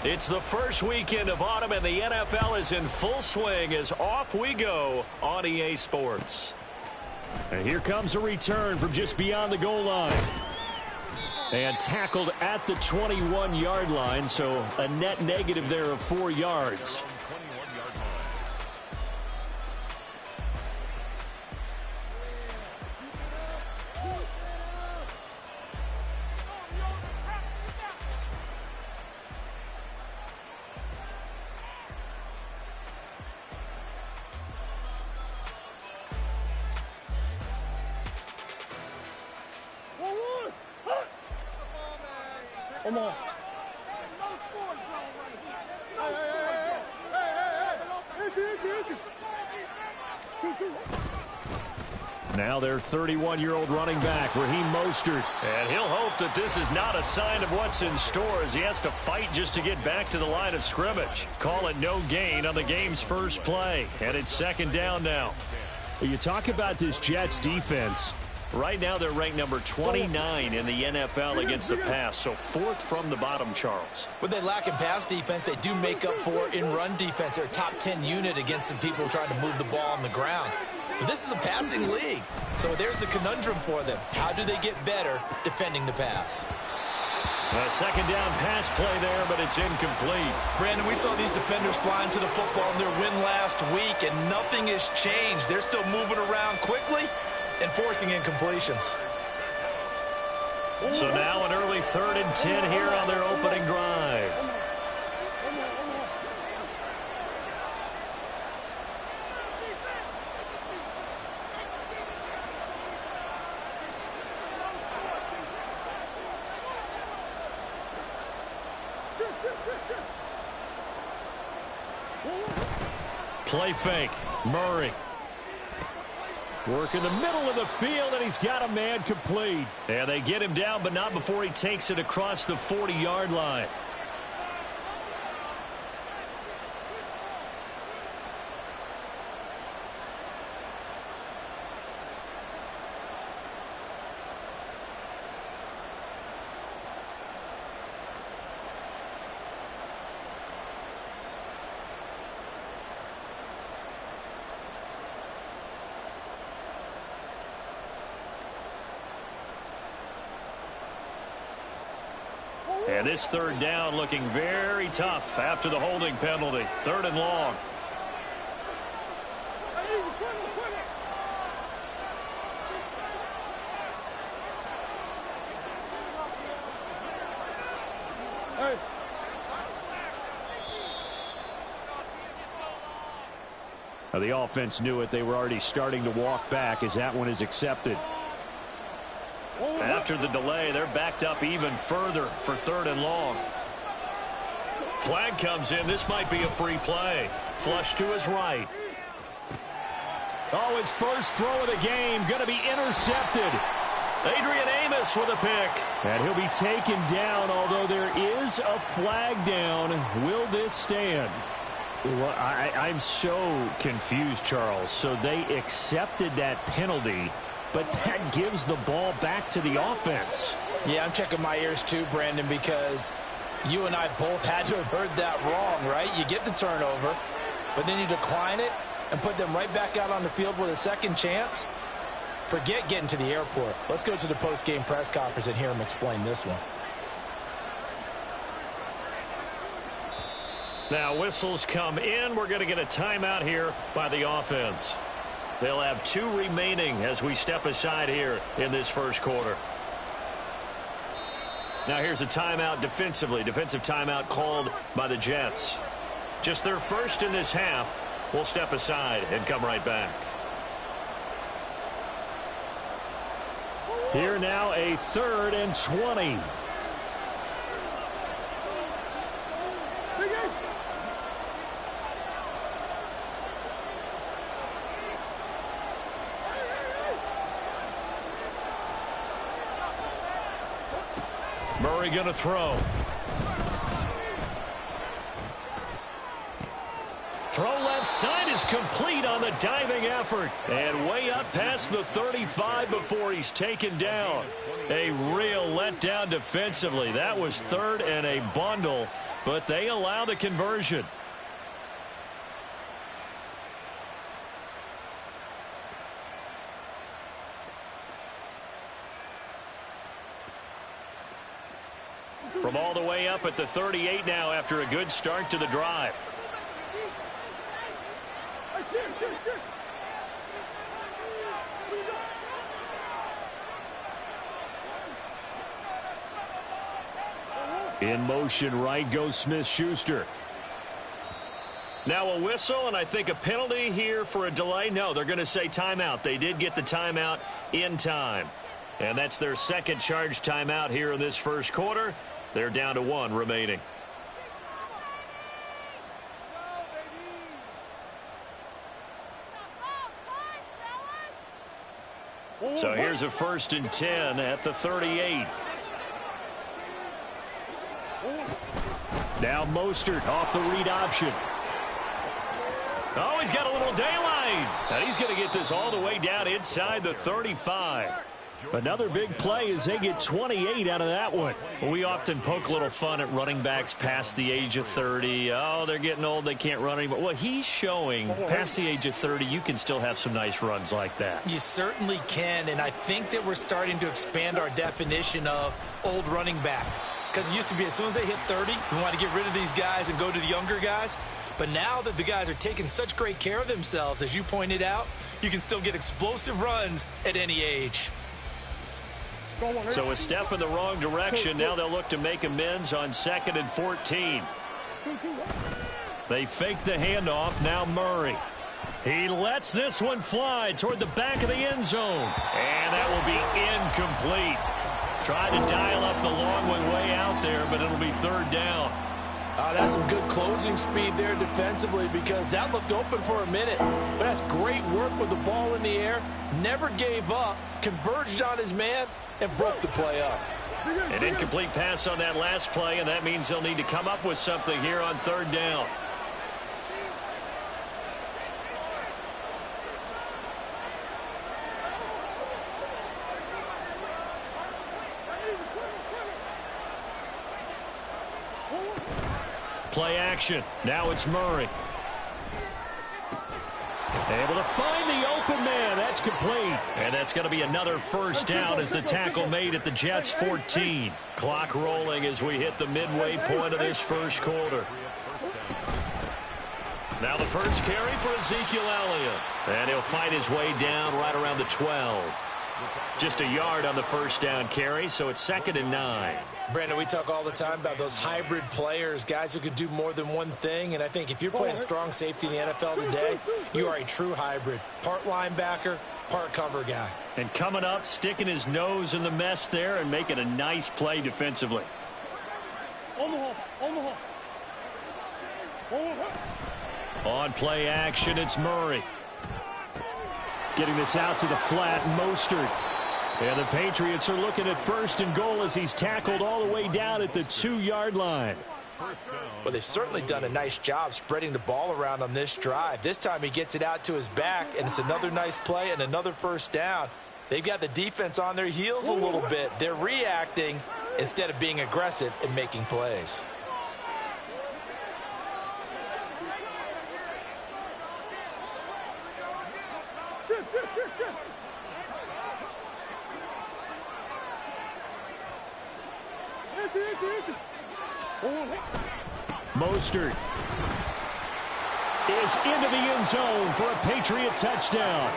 It's the first weekend of autumn, and the NFL is in full swing as off we go on EA Sports. And here comes a return from just beyond the goal line. And tackled at the 21-yard line, so a net negative there of 4 yards. Come on. Now their 31-year-old running back, Raheem Mostert. And he'll hope that this is not a sign of what's in store as he has to fight just to get back to the line of scrimmage. Call it no gain on the game's first play. And it's second down now. Well, you talk about this Jets defense. Right now they're ranked number 29 in the NFL against the pass, so fourth from the bottom, Charles. What they lack in pass defense, they do make up for in run defense. They're a top 10 unit against the people trying to move the ball on the ground. But this is a passing league, so there's a conundrum for them. How do they get better defending the pass? A second down pass play there, but it's incomplete. Brandon, we saw these defenders flying to the football in their win last week, and nothing has changed. They're still moving around quickly and forcing incompletions. So now an early 3rd and 10 here on their opening drive. Play fake. Murray. Work in the middle of the field, and he's got a man complete. And they get him down, but not before he takes it across the 40-yard line. And this third down looking very tough after the holding penalty. 3rd and long. Now, the offense knew it. They were already starting to walk back as that one is accepted. After the delay, they're backed up even further for 3rd and long. Flag comes in. This might be a free play. Flush to his right. Oh, his first throw of the game going to be intercepted. Adrian Amos with a pick. And he'll be taken down, although there is a flag down. Will this stand? Well, I'm so confused, Charles. So they accepted that penalty, but that gives the ball back to the offense. Yeah, I'm checking my ears too, Brandon, because you and I both had to have heard that wrong, right? You get the turnover, but then you decline it and put them right back out on the field with a second chance. Forget getting to the airport. Let's go to the post-game press conference and hear him explain this one. Now whistles come in. We're going to get a timeout here by the offense. They'll have 2 remaining as we step aside here in this first quarter. Now here's a timeout defensively. Defensive timeout called by the Jets. Just their first in this half. We'll step aside and come right back. Here now a 3rd and 20. Murray going to throw. Throw left side is complete on the diving effort. And way up past the 35 before he's taken down. A real letdown defensively. That was third and a bundle, but they allow the conversion. From all the way up at the 38 now after a good start to the drive. In motion right goes Smith-Schuster. Now a whistle and I think a penalty here for a delay. No, they're going to say timeout. They did get the timeout in time. And that's their second charge timeout here in this first quarter. They're down to one remaining. So here's a 1st and 10 at the 38. Now Mostert off the read option. Oh, he's got a little daylight. And he's going to get this all the way down inside the 35. Another big play as they get 28 out of that one. We often poke a little fun at running backs past the age of 30. Oh, they're getting old. They can't run anymore. Well, he's showing past the age of 30, you can still have some nice runs like that. You certainly can, and I think that we're starting to expand our definition of old running back. Because it used to be as soon as they hit 30, we want to get rid of these guys and go to the younger guys. But now that the guys are taking such great care of themselves, as you pointed out, you can still get explosive runs at any age. So a step in the wrong direction. Now they'll look to make amends on 2nd and 14. They fake the handoff. Now Murray. He lets this one fly toward the back of the end zone. And that will be incomplete. Tried to dial up the long one way out there, but it'll be 3rd down. That's some good closing speed there defensively because that looked open for a minute. But that's great work with the ball in the air. Never gave up, converged on his man, and broke the play up. An incomplete pass on that last play, and that means they'll need to come up with something here on 3rd down. Play action. Now it's Murray. Able to find the open man. That's complete. And that's going to be another 1st down as the tackle made at the Jets' 14. Clock rolling as we hit the midway point of this first quarter. Now the first carry for Ezekiel Elliott. And he'll fight his way down right around the 12. Just a yard on the 1st down carry, so it's 2nd and 9. Brandon, we talk all the time about those hybrid players, guys who can do more than one thing. And I think if you're playing strong safety in the NFL today, you are a true hybrid. Part linebacker, part cover guy. And coming up, sticking his nose in the mess there and making a nice play defensively. On play action, it's Murray. Getting this out to the flat, Mostert. And the Patriots are looking at 1st and goal as he's tackled all the way down at the 2-yard line. Well, they've certainly done a nice job spreading the ball around on this drive. This time he gets it out to his back, and it's another nice play and another 1st down. They've got the defense on their heels a little bit. They're reacting instead of being aggressive and making plays. Mostert is into the end zone for a Patriot touchdown.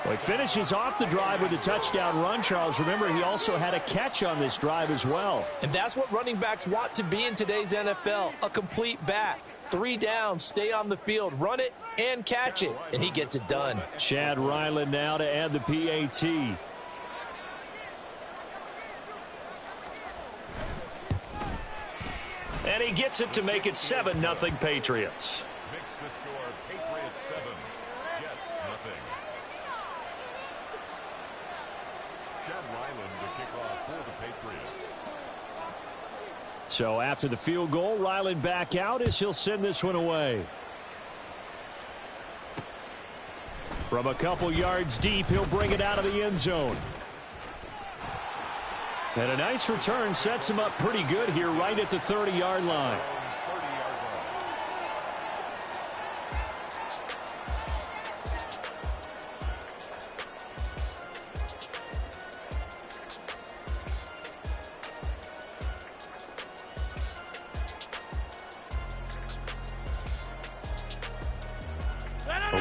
Well, he finishes off the drive with a touchdown run, Charles. Remember, he also had a catch on this drive as well. And that's what running backs want to be in today's NFL, a complete back. 3 downs, stay on the field, run it, and catch it. And he gets it done. Chad Ryland now to add the PAT. And he gets it to make it 7-0 Patriots. Makes the score Patriots 7, Jets 0. Chad Ryland to kick off for the Patriots. So after the field goal, Ryland back out as he'll send this one away. From a couple yards deep, he'll bring it out of the end zone. And a nice return sets him up pretty good here right at the 30-yard line.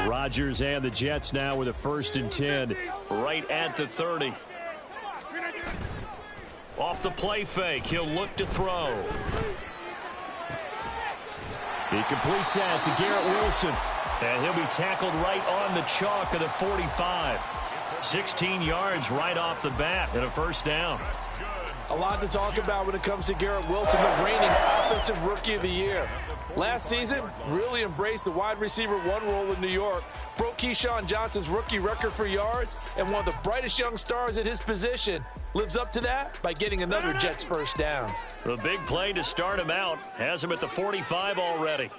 Rodgers and the Jets now with a 1st and 10. Right at the 30. Off the play fake, he'll look to throw. He completes that to Garrett Wilson. And he'll be tackled right on the chalk of the 45. 16 yards right off the bat and a 1st down. A lot to talk about when it comes to Garrett Wilson, the reigning Offensive Rookie of the Year. Last season, really embraced the wide receiver 1 role in New York, broke Keyshawn Johnson's rookie record for yards, and one of the brightest young stars at his position lives up to that by getting another Jets 1st down. The big play to start him out has him at the 45 already.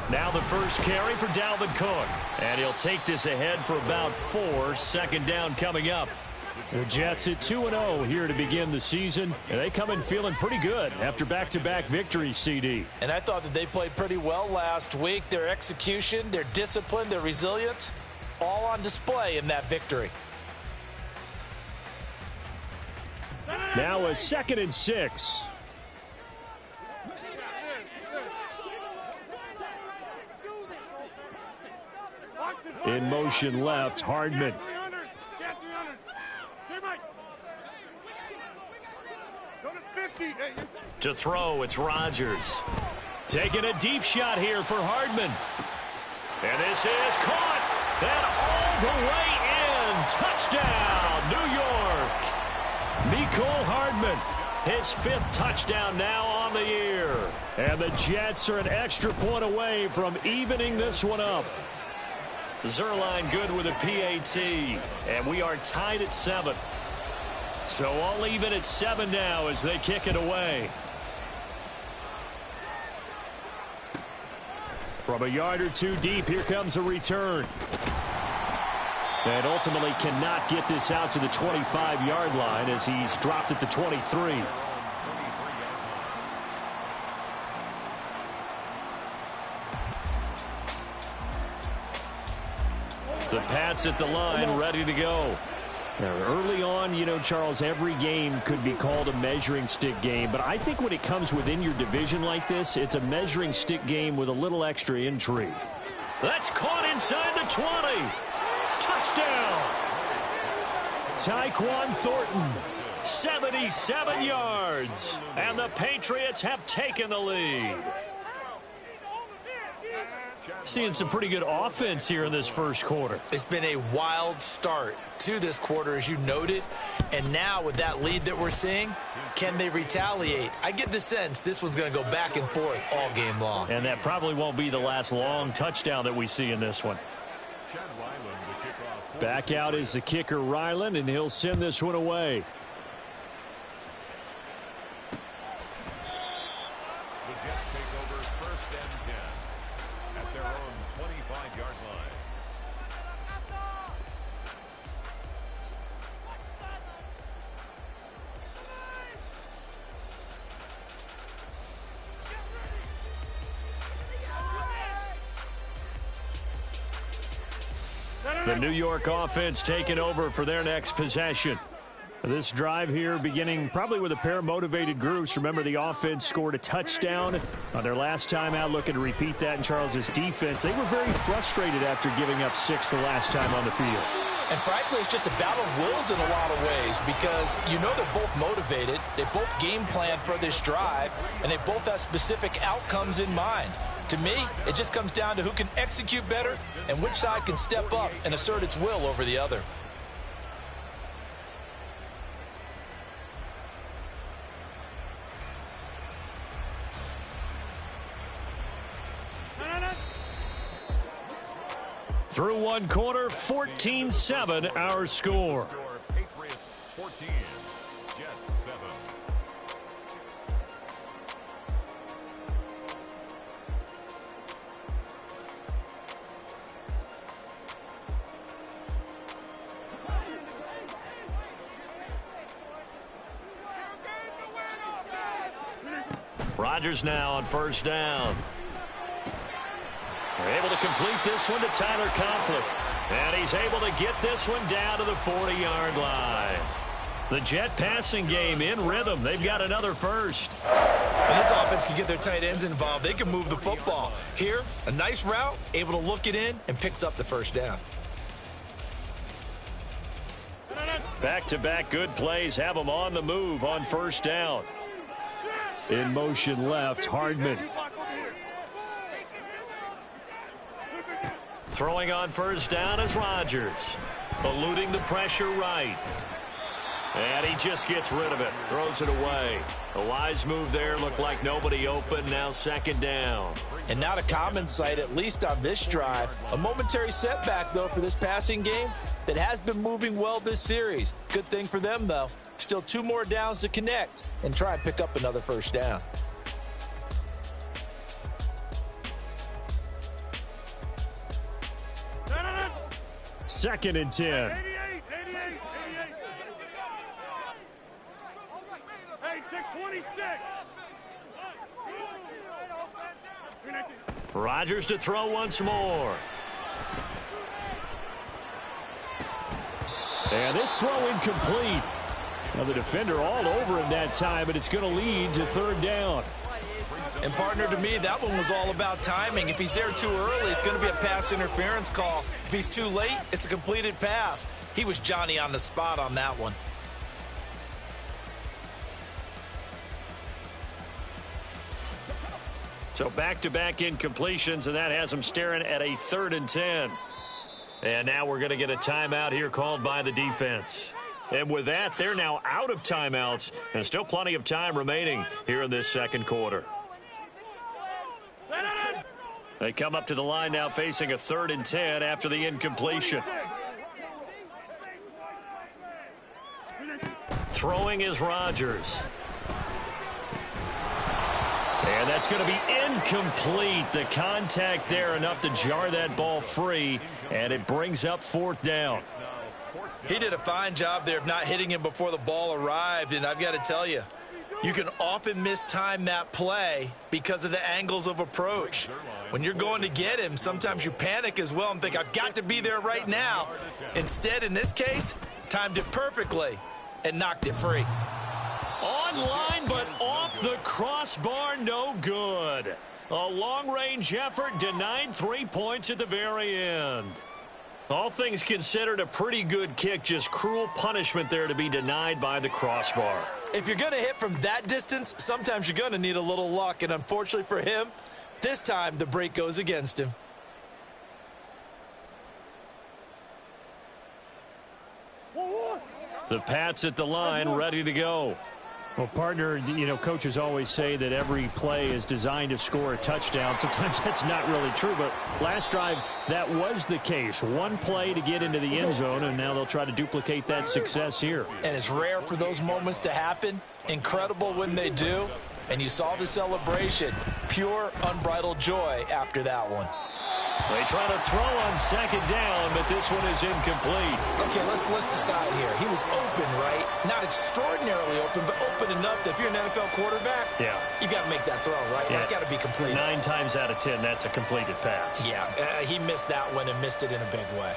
Now the first carry for Dalvin Cook. And he'll take this ahead for about 4. 2nd down coming up. The Jets at 2-0 here to begin the season. And they come in feeling pretty good after back-to-back victories, CD. And I thought that they played pretty well last week. Their execution, their discipline, their resilience, all on display in that victory. Now a 2nd and 6. In motion left, Hardman. To throw, it's Rodgers. Taking a deep shot here for Hardman. And this is caught. And all the way in. Touchdown, New York. Mecole Hardman. His 5th touchdown now on the year. And the Jets are an extra point away from evening this one up. Zerline good with a PAT. And we are tied at 7. So all even at 7 now as they kick it away. From a yard or 2 deep, here comes a return. And ultimately cannot get this out to the 25-yard line as he's dropped at the 23. The Pats at the line, ready to go. Now, early on, you know, Charles, every game could be called a measuring stick game. But I think when it comes within your division like this, it's a measuring stick game with a little extra intrigue. That's caught inside the 20. Touchdown. Tyquan Thornton. 77 yards. And the Patriots have taken the lead. Seeing some pretty good offense here in this first quarter. It's been a wild start to this quarter, as you noted. And now with that lead that we're seeing, can they retaliate? I get the sense this one's going to go back and forth all game long. And that probably won't be the last long touchdown that we see in this one. Back out is the kicker, Ryland, and he'll send this one away. The Jets take over 1st and 10 at their own 25-yard line. The New York offense taking over for their next possession. This drive here beginning probably with a pair of motivated groups. Remember, the offense scored a touchdown on their last time out, looking to repeat that in Charles's defense. They were very frustrated after giving up 6 the last time on the field. And frankly, it's just a battle of wills in a lot of ways because you know they're both motivated. They both game plan for this drive, and they both have specific outcomes in mind. To me, it just comes down to who can execute better and which side can step up and assert its will over the other. Through one quarter, 14-7 our score. Patriots 14, Jets 7. Rodgers now on first down. They're able to complete this one to Tyler Conklin. And he's able to get this one down to the 40-yard line. The Jet passing game in rhythm. They've got another first. When this offense can get their tight ends involved, they can move the football. Here, a nice route, able to look it in, and picks up the first down. Back-to-back good plays have them on the move on first down. In motion left, Hardman. Throwing on first down is Rodgers. Eluding the pressure right. And he just gets rid of it. Throws it away. A wise move there. Looked like nobody open. Now second down. And not a common sight, at least on this drive. A momentary setback, though, for this passing game that has been moving well this series. Good thing for them, though. Still 2 more downs to connect and try and pick up another first down. Second and 10. Rodgers to throw once more. And this throw incomplete. Now the defender all over him that time, but it's going to lead to third down. And partner, to me, that one was all about timing. If he's there too early, it's going to be a pass interference call. If he's too late, it's a completed pass. He was Johnny on the spot on that one. So back-to-back incompletions, and that has them staring at a 3rd and 10. And now we're going to get a timeout here called by the defense. And with that, they're now out of timeouts, and still plenty of time remaining here in this second quarter. They come up to the line now facing a 3rd and 10 after the incompletion. Throwing is Rodgers. And that's going to be incomplete. The contact there enough to jar that ball free, and it brings up 4th down. He did a fine job there of not hitting him before the ball arrived, and I've got to tell you, you can often mistime that play because of the angles of approach. When you're going to get him, sometimes you panic as well and think, I've got to be there right now. Instead, in this case, timed it perfectly and knocked it free. Online, but off the crossbar, no good. A long-range effort denied 3 points at the very end. All things considered, a pretty good kick, just cruel punishment there to be denied by the crossbar. If you're going to hit from that distance, sometimes you're going to need a little luck, and unfortunately for him, this time the break goes against him. The Pats at the line, ready to go. Well, partner, coaches always say that every play is designed to score a touchdown. Sometimes that's not really true, but last drive, that was the case. One play to get into the end zone, and now they'll try to duplicate that success here. And it's rare for those moments to happen. Incredible when they do. And you saw the celebration. Pure, unbridled joy after that one. They try to throw on second down, but this one is incomplete. Okay, let's decide here. He was open, right? Not extraordinarily open, but open enough that if you're an NFL quarterback, you got to make that throw, right? Yeah. That's got to be complete. 9 times out of 10, that's a completed pass. Yeah, he missed that one and missed it in a big way.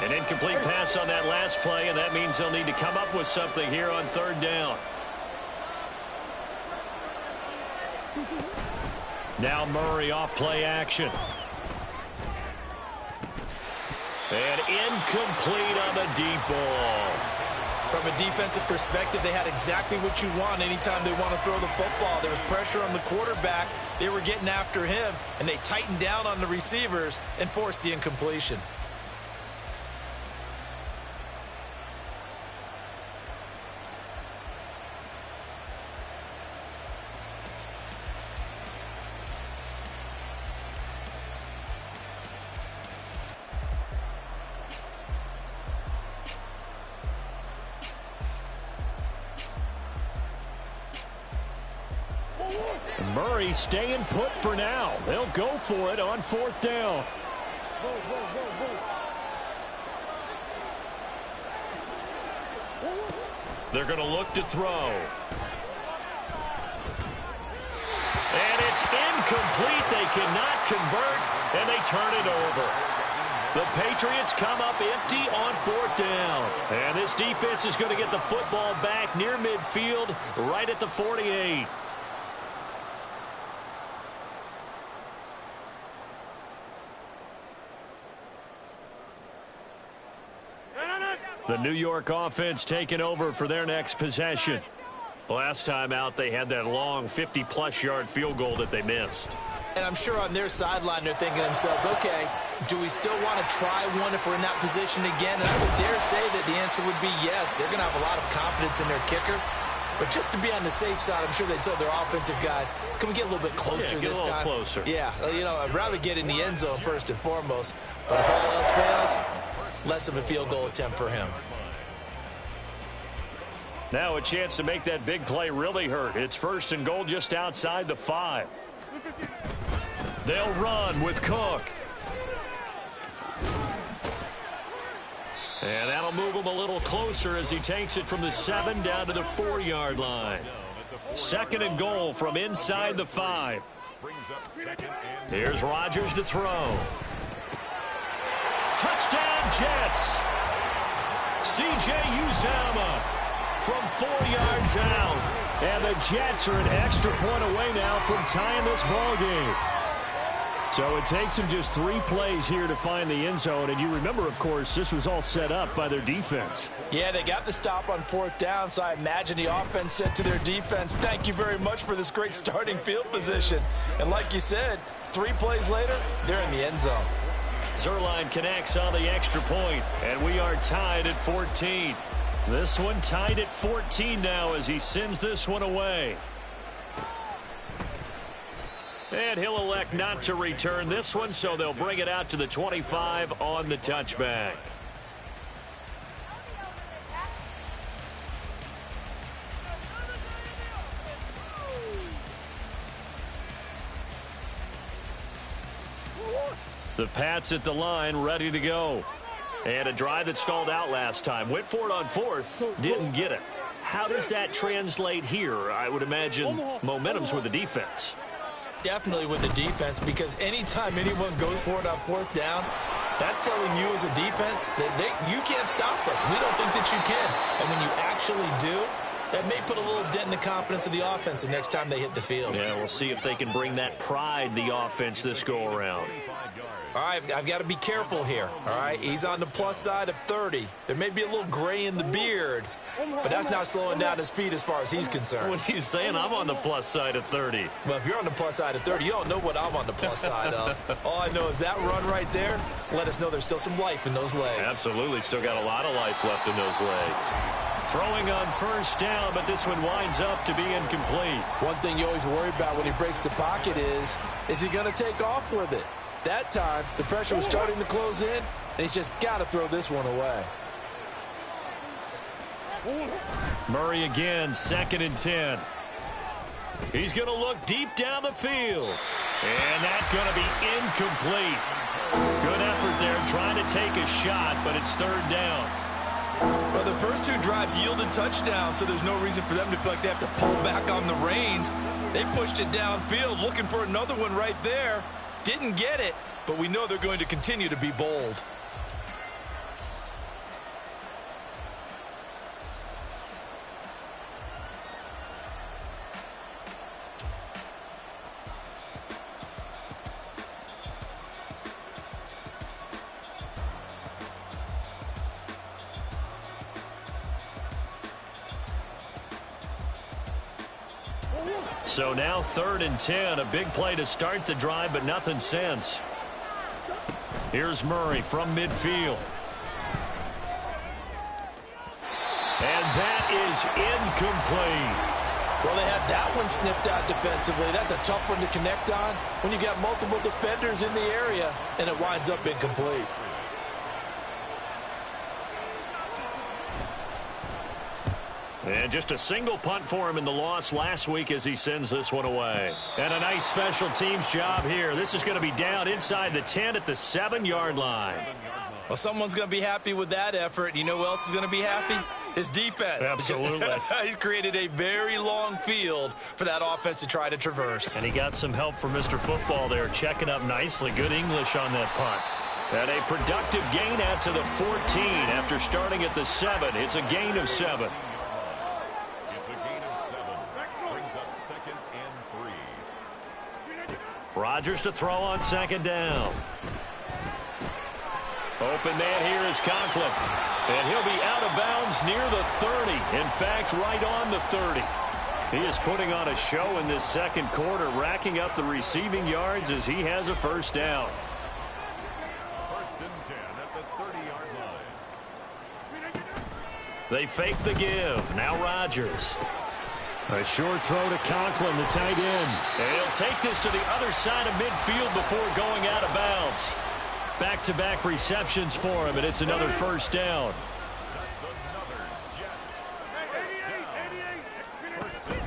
An incomplete pass on that last play, and that means they'll need to come up with something here on third down. Now Murray off play action. And incomplete on the deep ball. From a defensive perspective, they had exactly what you want anytime they want to throw the football. There was pressure on the quarterback. They were getting after him, and they tightened down on the receivers and forced the incompletion. Murray staying put for now. They'll go for it on 4th down. They're going to look to throw. And it's incomplete. They cannot convert, and they turn it over. The Patriots come up empty on 4th down. And this defense is going to get the football back near midfield, right at the 48. The New York offense taking over for their next possession. Last time out, they had that long 50-plus yard field goal that they missed. And I'm sure on their sideline they're thinking to themselves, okay, do we still want to try one if we're in that position again? And I would dare say that the answer would be yes. They're going to have a lot of confidence in their kicker. But just to be on the safe side, I'm sure they told their offensive guys, can we get a little bit closer this time? Get a little closer. Yeah, you know, I'd rather get in the end zone first and foremost. But if all else fails, less of a field goal attempt for him. Now a chance to make that big play really hurt. It's 1st and goal just outside the 5. They'll run with Cook. And that'll move him a little closer as he takes it from the 7 down to the 4-yard line. 2nd and goal from inside the 5. Here's Rodgers to throw. Touchdown Jets. C.J. Uzomah from 4 yards out. And the Jets are an extra point away now from tying this ball game. So it takes them just 3 plays here to find the end zone. And you remember, of course, this was all set up by their defense. Yeah, they got the stop on 4th down, so I imagine the offense said to their defense, thank you very much for this great starting field position. And like you said, 3 plays later, they're in the end zone. Zerline connects on the extra point, and we are tied at 14. This one tied at 14 now as he sends this one away. And he'll elect not to return this one, so they'll bring it out to the 25 on the touchback. The Pats at the line, ready to go. And a drive that stalled out last time. Went for it on 4th, didn't get it. How does that translate here? I would imagine momentum's with the defense. Definitely with the defense, because anytime anyone goes for it on 4th down, that's telling you as a defense that you can't stop us. We don't think that you can. And when you actually do, that may put a little dent in the confidence of the offense the next time they hit the field. Yeah, we'll see if they can bring that pride, the offense, this go-around. All right, I've got to be careful here. All right, he's on the plus side of 30. There may be a little gray in the beard, but that's not slowing down his speed as far as he's concerned. What he's saying, I'm on the plus side of 30. Well, if you're on the plus side of 30, you don't know what I'm on the plus side of. All I know is that run right there let us know there's still some life in those legs. Absolutely, still got a lot of life left in those legs. Throwing on 1st down, but this one winds up to be incomplete. One thing you always worry about when he breaks the pocket is he going to take off with it? That time, the pressure was starting to close in, and he's just got to throw this one away. Murray again, 2nd and 10. He's going to look deep down the field. And that's going to be incomplete. Good effort there trying to take a shot, but it's 3rd down. Well, the first 2 drives yielded touchdowns, so there's no reason for them to feel like they have to pull back on the reins. They pushed it downfield, looking for another one right there. Didn't get it, but we know they're going to continue to be bold. So now 3rd and 10, a big play to start the drive, but nothing since. Here's Murray from midfield. And that is incomplete. Well, they had that one snipped out defensively. That's a tough one to connect on when you got multiple defenders in the area, and it winds up incomplete. And just a single punt for him in the loss last week as he sends this one away. And a nice special teams job here. This is going to be down inside the 10 at the 7-yard line. Well, someone's going to be happy with that effort. You know who else is going to be happy? His defense. Absolutely. He's created a very long field for that offense to try to traverse. And he got some help from Mr. Football there, checking up nicely. Good English on that punt. And a productive gain out to the 14 after starting at the 7. It's a gain of 7. It's a gain of 7. Brings up 2nd and 3. Rodgers to throw on 2nd down. Open man here is Conklin. And he'll be out of bounds near the 30. In fact, right on the 30. He is putting on a show in this second quarter, racking up the receiving yards as he has a first down. 1st and 10 at the 30-yard line. They fake the give. Now Rodgers. A short throw to Conklin, the tight end. And he'll take this to the other side of midfield before going out of bounds. Back-to-back receptions for him, and it's another first down.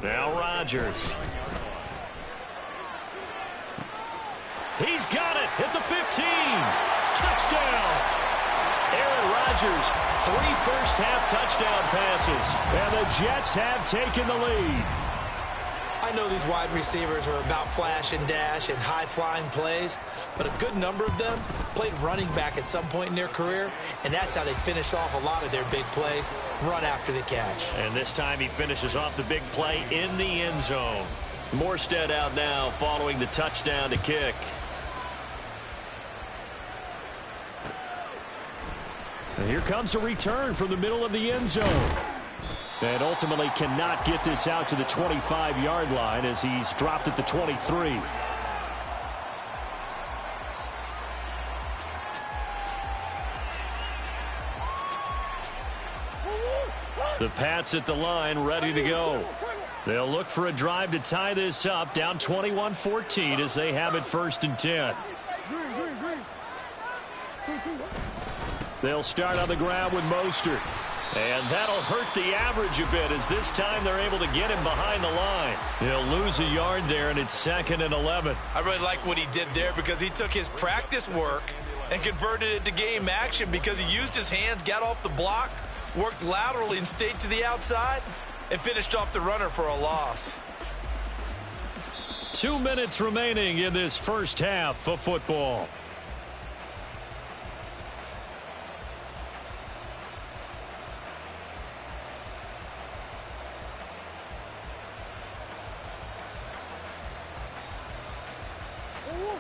Now Rodgers. He's got it at the 15. Touchdown. Aaron Rodgers, 3 first-half touchdown passes. And the Jets have taken the lead. I know these wide receivers are about flash and dash and high-flying plays, but a good number of them played running back at some point in their career, and that's how they finish off a lot of their big plays, run after the catch. And this time he finishes off the big play in the end zone. Morstead out now following the touchdown to kick. And here comes a return from the middle of the end zone. And ultimately cannot get this out to the 25-yard line as he's dropped at the 23. The Pats at the line ready to go. They'll look for a drive to tie this up, down 21-14 as they have it 1st and 10. They'll start on the ground with Mostert. And that'll hurt the average a bit as this time they're able to get him behind the line. He'll lose a yard there, and it's 2nd and 11. I really like what he did there because he took his practice work and converted it to game action because he used his hands, got off the block, worked laterally and stayed to the outside, and finished off the runner for a loss. 2 minutes remaining in this first half of football.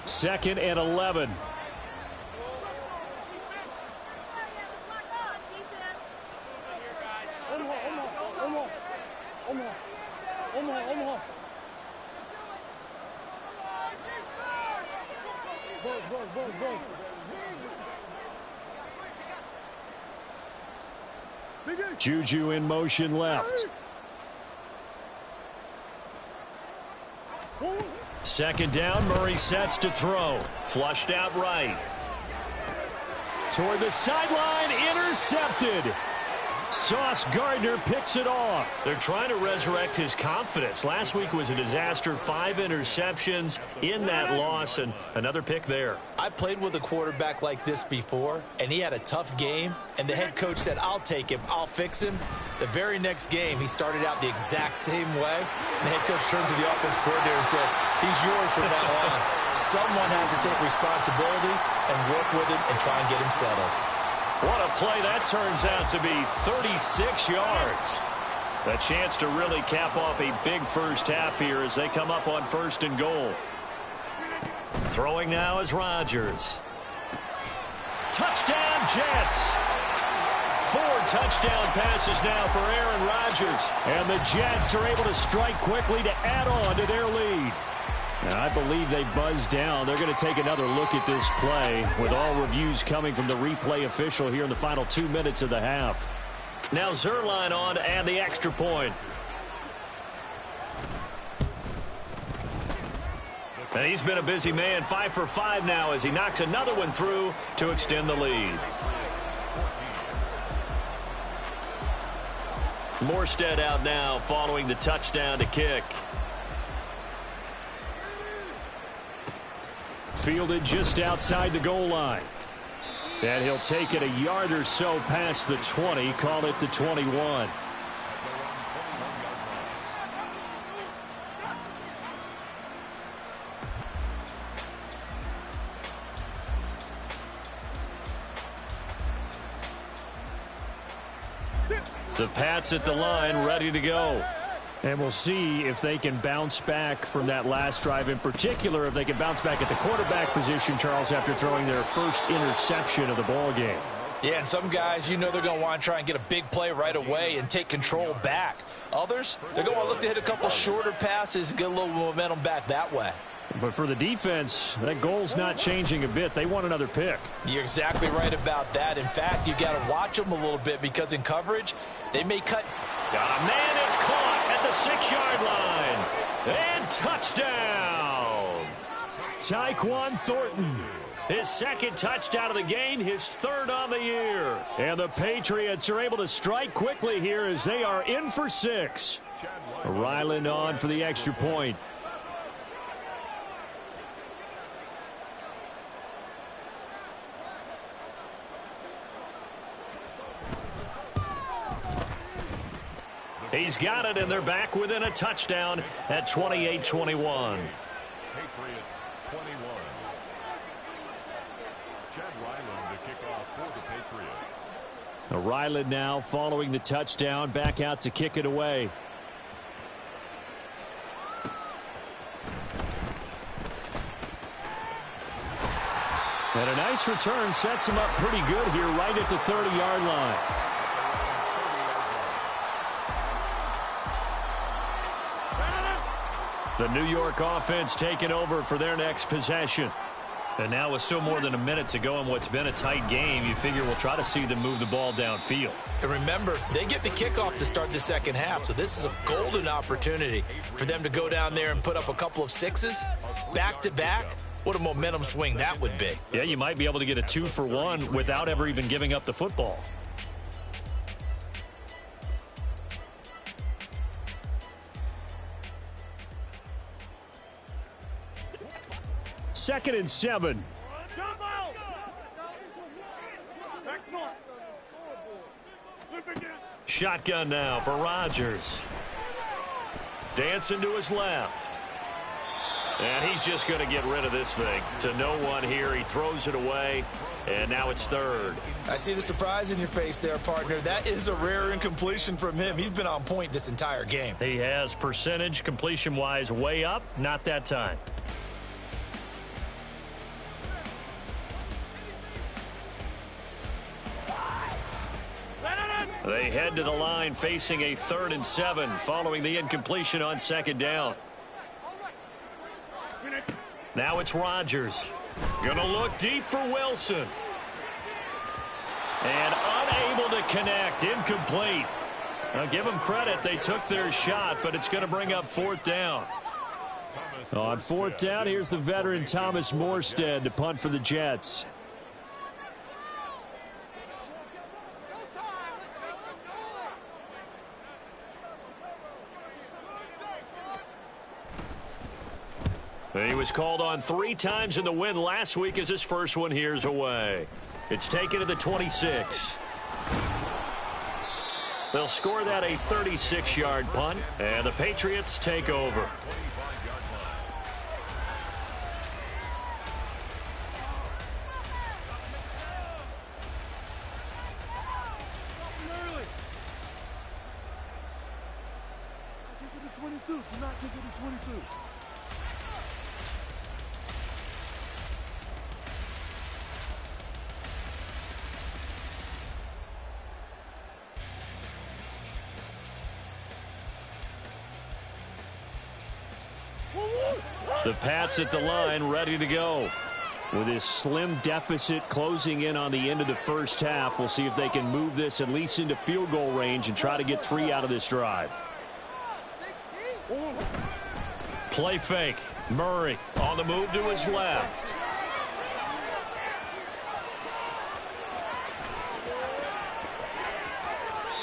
Second and 11. Juju in motion left. 2nd down, Murray sets to throw. Flushed out right. Toward the sideline, intercepted. Sauce Gardner picks it off. They're trying to resurrect his confidence. Last week was a disaster, 5 interceptions in that loss, and another pick there. I played with a quarterback like this before, and he had a tough game, and the head coach said, I'll take him, I'll fix him. The very next game, he started out the exact same way, and the head coach turned to the offense coordinator and said, he's yours from now on. Someone has to take responsibility and work with him and try and get him settled. What a play that turns out to be, 36 yards. A chance to really cap off a big first half here as they come up on 1st and goal. Throwing now is Rodgers. Touchdown Jets. 4 touchdown passes now for Aaron Rodgers. And the Jets are able to strike quickly to add on to their lead. Now, I believe they buzzed down. They're going to take another look at this play with all reviews coming from the replay official here in the final 2 minutes of the half. Now Zerline on to add the extra point. And he's been a busy man, 5 for 5 now as he knocks another one through to extend the lead. Morstead out now following the touchdown to kick. Fielded just outside the goal line. And he'll take it a yard or so past the 20, call it the 21. The Pats at the line, ready to go. And we'll see if they can bounce back from that last drive, in particular if they can bounce back at the quarterback position, Charles, after throwing their first interception of the ball game. Yeah, and some guys, you know they're going to want to try and get a big play right away and take control back. Others, they're going to want to look to hit a couple shorter passes and get a little momentum back that way. But for the defense, that goal's not changing a bit. They want another pick. You're exactly right about that. In fact, you've got to watch them a little bit because in coverage, they may cut. Got a man, it's caught at the 6-yard line. And touchdown. Tyquan Thornton. His second touchdown of the game, his third on the year. And the Patriots are able to strike quickly here as they are in for 6. Ryland on for the extra point. He's got it, and they're back within a touchdown at 28-21. Patriots 21. Chad Ryland to kick off for the Patriots. Ryland now following the touchdown, back out to kick it away. And a nice return sets him up pretty good here right at the 30-yard line. The New York offense taking over for their next possession. And now with still more than a minute to go in what's been a tight game, you figure we'll try to see them move the ball downfield. And remember, they get the kickoff to start the second half, so this is a golden opportunity for them to go down there and put up a couple of 6s back-to-back. What a momentum swing that would be. Yeah, you might be able to get a 2-for-1 without ever even giving up the football. Second and 7. Shotgun now for Rodgers. Dancing to his left. And he's just going to get rid of this thing. To no one here. He throws it away. And now it's third. I see the surprise in your face there, partner. That is a rare incompletion from him. He's been on point this entire game. He has percentage completion-wise way up. Not that time. They head to the line facing a 3rd and 7 following the incompletion on second down. Now it's Rodgers. Going to look deep for Wilson. And unable to connect. Incomplete. I'll give them credit. They took their shot, but it's going to bring up 4th down. On 4th down, here's the veteran Thomas Morstead to punt for the Jets. He was called on 3 times in the win last week as his first one here's away. It's taken to the 26. They'll score that a 36-yard punt, and the Patriots take over. Do not kick it to 22. The Pats at the line, ready to go. With this slim deficit closing in on the end of the first half, we'll see if they can move this at least into field goal range and try to get 3 out of this drive. Play fake. Murray on the move to his left.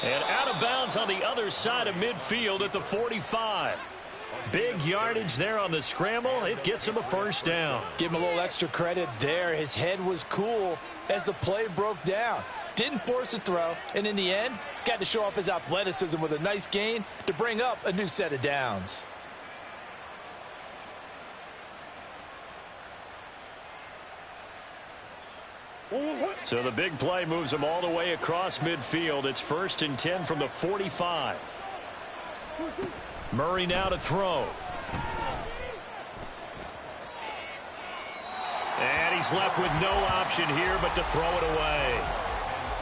And out of of bounds on the other side of midfield at the 45. Big yardage there on the scramble. It gets him a first down. Give him a little extra credit there. His head was cool as the play broke down. Didn't force a throw, and in the end, got to show off his athleticism with a nice gain to bring up a new set of downs. So the big play moves him all the way across midfield. It's 1st and 10 from the 45. Murray now to throw. And he's left with no option here but to throw it away.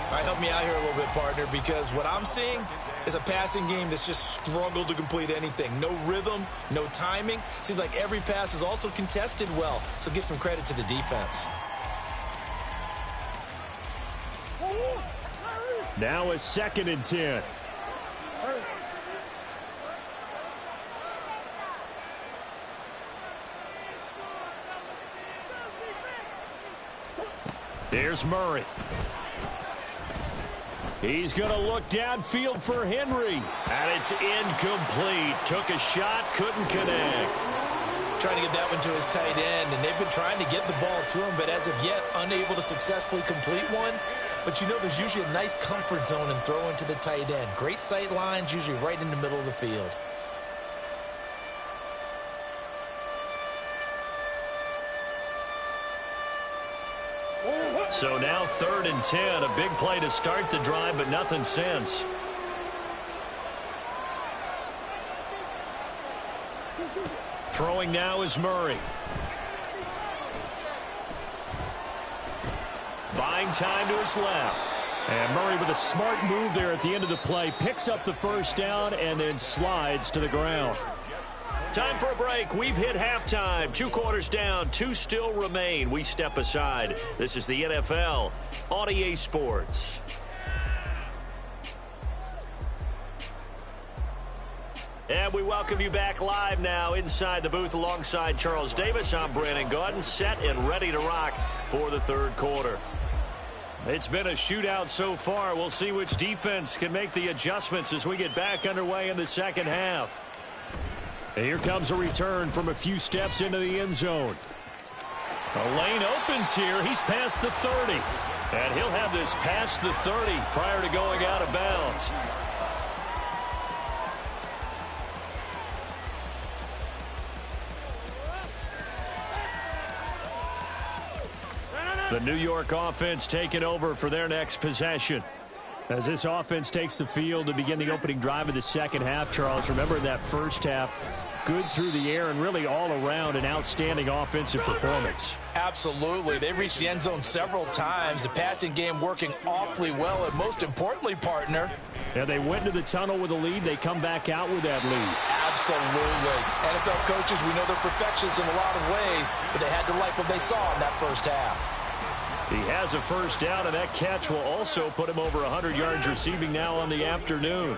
All right, help me out here a little bit, partner, because what I'm seeing is a passing game that's just struggled to complete anything. No rhythm, no timing. Seems like every pass is also contested well, so give some credit to the defense. Now a 2nd and 10. Here's Murray. He's going to look downfield for Henry. And it's incomplete. Took a shot, couldn't connect. Trying to get that one to his tight end, and they've been trying to get the ball to him, but as of yet, unable to successfully complete one. But you know there's usually a nice comfort zone in throwing to the tight end. Great sight lines, usually right in the middle of the field. So now 3rd and 10. A big play to start the drive, but nothing since. Throwing now is Murray. Buying time to his left. And Murray with a smart move there at the end of the play. Picks up the first down and then slides to the ground. Time for a break. We've hit halftime. 2 quarters down. 2 still remain. We step aside. This is the NFL on EA Sports. And we welcome you back live now inside the booth alongside Charles Davis. I'm Brandon Gaudin, set and ready to rock for the 3rd quarter. It's been a shootout so far. We'll see which defense can make the adjustments as we get back underway in the 2nd half. And here comes a return from a few steps into the end zone. The lane opens here. He's past the 30. And he'll have this past the 30 prior to going out of bounds. The New York offense taking over for their next possession. As this offense takes the field to begin the opening drive of the 2nd half, Charles, remember in that first half, good through the air and really all around an outstanding offensive performance. Absolutely. They've reached the end zone several times. The passing game working awfully well, and most importantly, partner. And they went to the tunnel with a lead. They come back out with that lead. Absolutely. NFL coaches, we know they're perfectionists in a lot of ways, but they had to like what they saw in that first half. He has a first down, and that catch will also put him over 100 yards receiving now on the afternoon.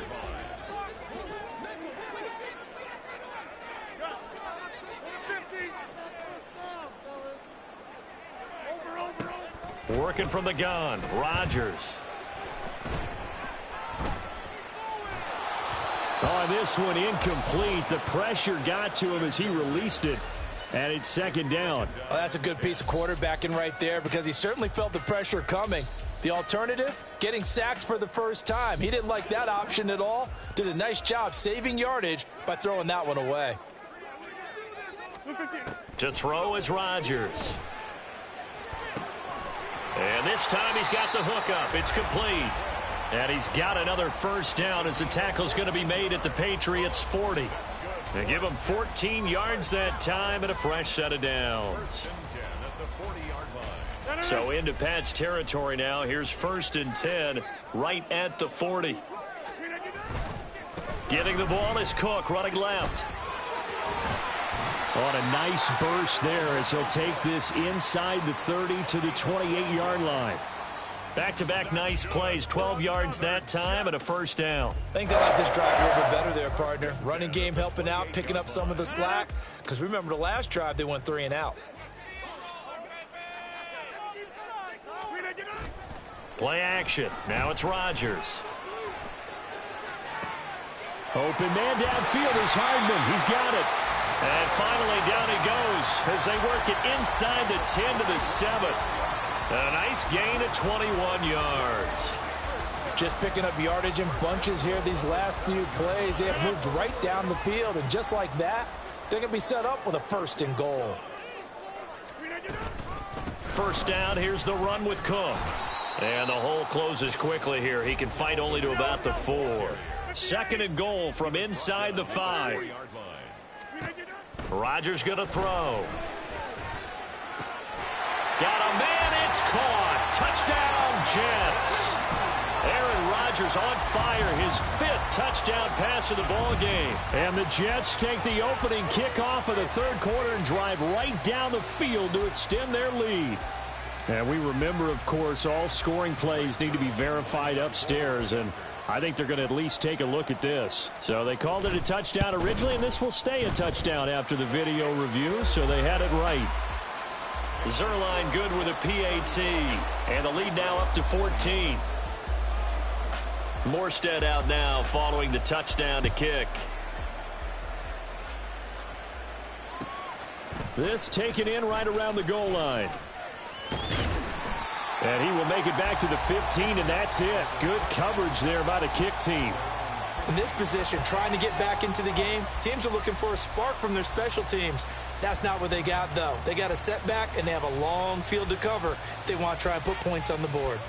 Working from the gun, Rodgers. Oh, this one incomplete. The pressure got to him as he released it. And it's 2nd down. Well, that's a good piece of quarterbacking right there because he certainly felt the pressure coming. The alternative, getting sacked for the first time. He didn't like that option at all. Did a nice job saving yardage by throwing that one away. To throw is Rodgers. And this time he's got the hookup. It's complete. And he's got another first down as the tackle's going to be made at the Patriots' 40. They give him 14 yards that time and a fresh set of downs. So into Pat's territory now. Here's 1st and 10 right at the 40. Getting the ball is Cook running left. On a nice burst there as he'll take this inside the 30 to the 28-yard line. Back-to-back nice plays, 12 yards that time and a first down. I think they like this drive a little bit better there, partner. Running game helping out, picking up some of the slack. Because remember the last drive, they went 3 and out. Play action. Now it's Rodgers. Open man downfield is Hardman. He's got it. And finally down he goes as they work it inside the 10 to the 7. A nice gain of 21 yards. Just picking up yardage in bunches here these last few plays. They have moved right down the field, and just like that, they're going to be set up with a 1st and goal. First down, here's the run with Cook. And the hole closes quickly here. He can fight only to about the 4. 2nd and goal from inside the 5. Rodgers going to throw. Got a man, it's caught. Touchdown, Jets. Aaron Rodgers on fire, his 5th touchdown pass of the ball game. And the Jets take the opening kickoff of the 3rd quarter and drive right down the field to extend their lead. And we remember, of course, all scoring plays need to be verified upstairs, and I think they're going to at least take a look at this. So they called it a touchdown originally, and this will stay a touchdown after the video review, so they had it right. Zerline good with a PAT, and the lead now up to 14. Morstead out now following the touchdown to kick. This taken in right around the goal line. And he will make it back to the 15, and that's it. Good coverage there by the kick team. In this position, trying to get back into the game, teams are looking for a spark from their special teams. That's not what they got, though. They got a setback, and they have a long field to cover if they want to try and put points on the board.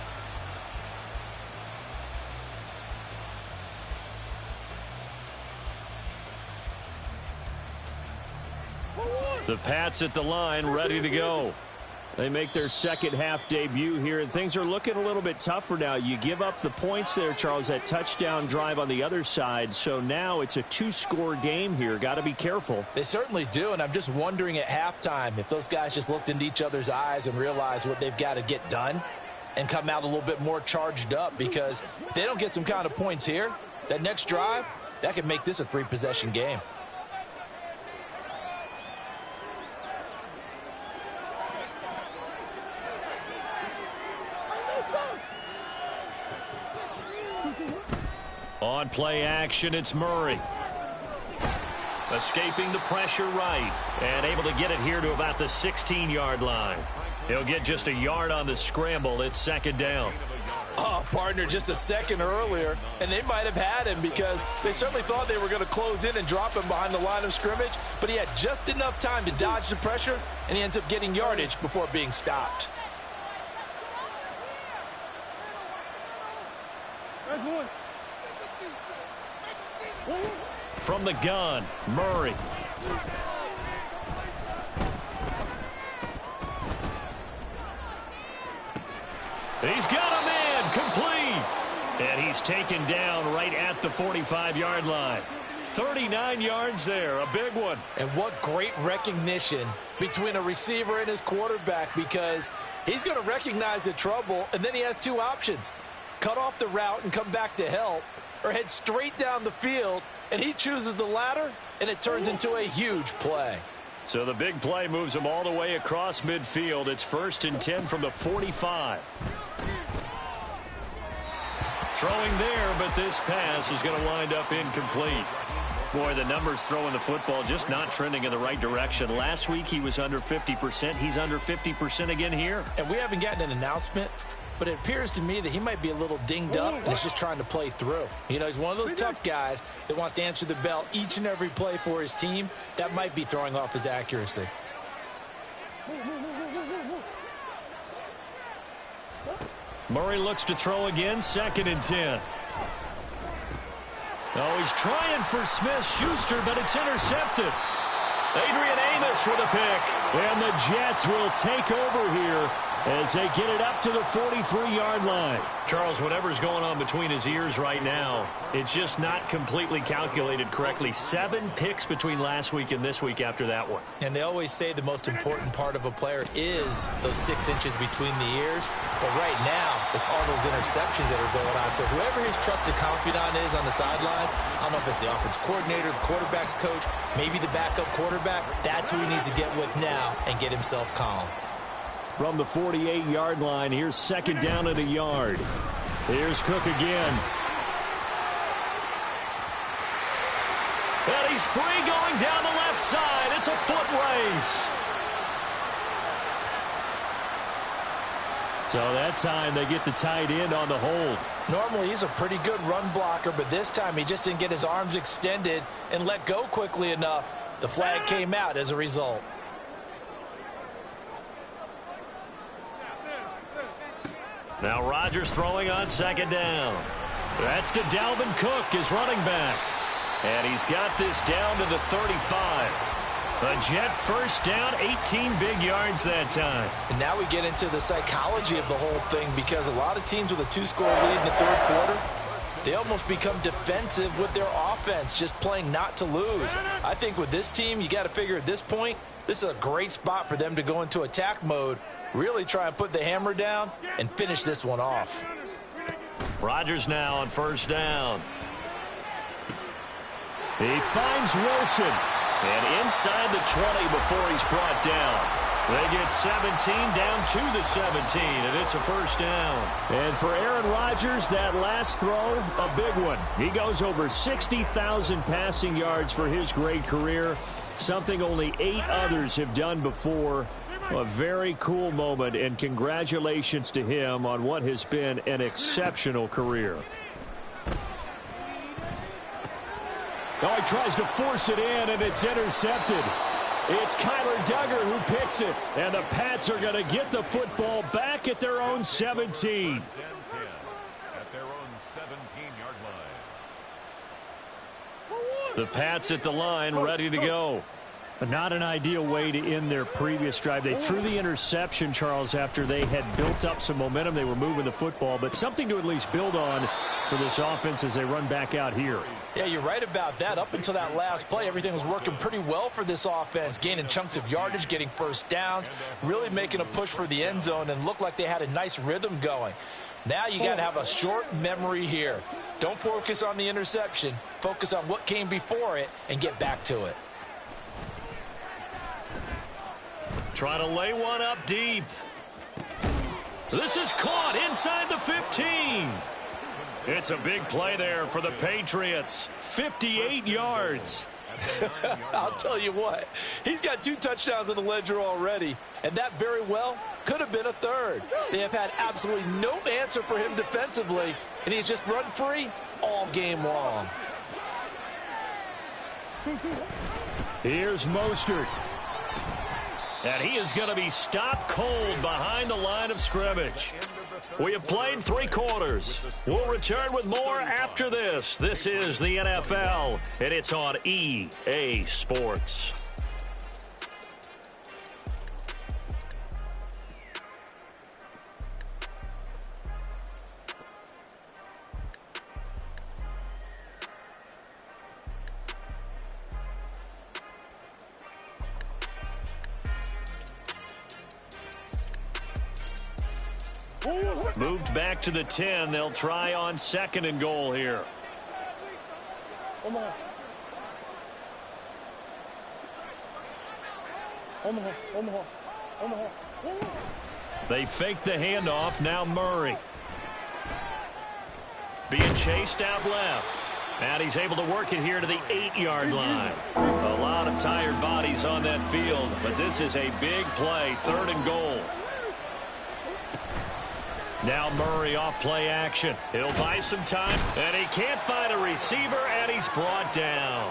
The Pats at the line, ready to go. They make their 2nd half debut here, and things are looking a little bit tougher now. You give up the points there, Charles, that touchdown drive on the other side. So now it's a 2-score game here. Got to be careful. They certainly do, and I'm just wondering at halftime if those guys just looked into each other's eyes and realized what they've got to get done and come out a little bit more charged up, because if they don't get some kind of points here, that next drive, that could make this a 3-possession game. On play action, it's Murray. Escaping the pressure right, and able to get it here to about the 16-yard line. He'll get just a yard on the scramble. It's 2nd down. Oh, partner, just a second earlier, and they might have had him because they certainly thought they were going to close in and drop him behind the line of scrimmage, but he had just enough time to dodge the pressure, and he ends up getting yardage before being stopped. From the gun, Murray. He's got a man, complete. And he's taken down right at the 45-yard line. 39 yards there, a big one. And what great recognition between a receiver and his quarterback, because he's going to recognize the trouble, and then he has 2 options. Cut off the route and come back to help, or head straight down the field, and he chooses the latter, and it turns into a huge play. So the big play moves him all the way across midfield. It's 1st and 10 from the 45. Throwing there, but this pass is going to wind up incomplete. Boy, the numbers throwing the football just not trending in the right direction. Last week he was under 50%. He's under 50% again here. And we haven't gotten an announcement, but it appears to me that he might be a little dinged up and is just trying to play through. You know, he's one of those tough guys that wants to answer the bell each and every play for his team. That might be throwing off his accuracy. Murray looks to throw again, 2nd and 10. Oh, he's trying for Smith-Schuster, but it's intercepted. Adrian Amos with a pick. And the Jets will take over here as they get it up to the 43-yard line. Charles, whatever's going on between his ears right now, it's just not completely calculated correctly. 7 picks between last week and this week after that one. And they always say the most important part of a player is those 6 inches between the ears. But right now, it's all those interceptions that are going on. So whoever his trusted confidant is on the sidelines, I don't know if it's the offense coordinator, the quarterback's coach, maybe the backup quarterback, that's who he needs to get with now and get himself calm. From the 48-yard line, here's 2nd down at a yard. Here's Cook again. he's free going down the left side. It's a foot race. So that time they get the tight end on the hold. Normally he's a pretty good run blocker, but this time he just didn't get his arms extended and let go quickly enough. The flag came out as a result. Now Rodgers throwing on second down. That's to Dalvin Cook, his running back. And he's got this down to the 35. A Jet first down, 18 big yards that time. And now we get into the psychology of the whole thing, because a lot of teams with a 2-score lead in the third quarter, they almost become defensive with their offense, just playing not to lose. I think with this team, you got to figure at this point, this is a great spot for them to go into attack mode, really try and put the hammer down and finish this one off. Rodgers now on first down. He finds Wilson. And inside the 20 before he's brought down. They get 17 down to the 17, and it's a first down. And for Aaron Rodgers, that last throw, a big one. He goes over 60,000 passing yards for his great career, something only 8 others have done before. A very cool moment, and congratulations to him on what has been an exceptional career. Oh, he tries to force it in, and it's intercepted. It's Kyler Duggar who picks it, and the Pats are going to get the football back at their own 17. At their own 17-yard line. The Pats at the line, ready to go. But not an ideal way to end their previous drive. They threw the interception, Charles, after they had built up some momentum. They were moving the football, but something to at least build on for this offense as they run back out here. Yeah, you're right about that. Up until that last play, everything was working pretty well for this offense, gaining chunks of yardage, getting first downs, really making a push for the end zone, and looked like they had a nice rhythm going. Now you got to have a short memory here. Don't focus on the interception. Focus on what came before it and get back to it. Trying to lay one up deep. This is caught inside the 15. It's a big play there for the Patriots. 58 yards. I'll tell you what, he's got 2 touchdowns in the ledger already, and that very well could have been a third. They have had absolutely no answer for him defensively, and he's just run free all game long. Here's Mostert. And he is going to be stopped cold behind the line of scrimmage. We have played 3 quarters. We'll return with more after this. This is the NFL, and it's on EA Sports. Moved back to the 10. They'll try on second and goal here. They fake the handoff. Now Murray. Being chased out left. And he's able to work it here to the 8-yard line. A lot of tired bodies on that field, but this is a big play. 3rd and goal. Now Murray off play action. He'll buy some time, and he can't find a receiver, and he's brought down.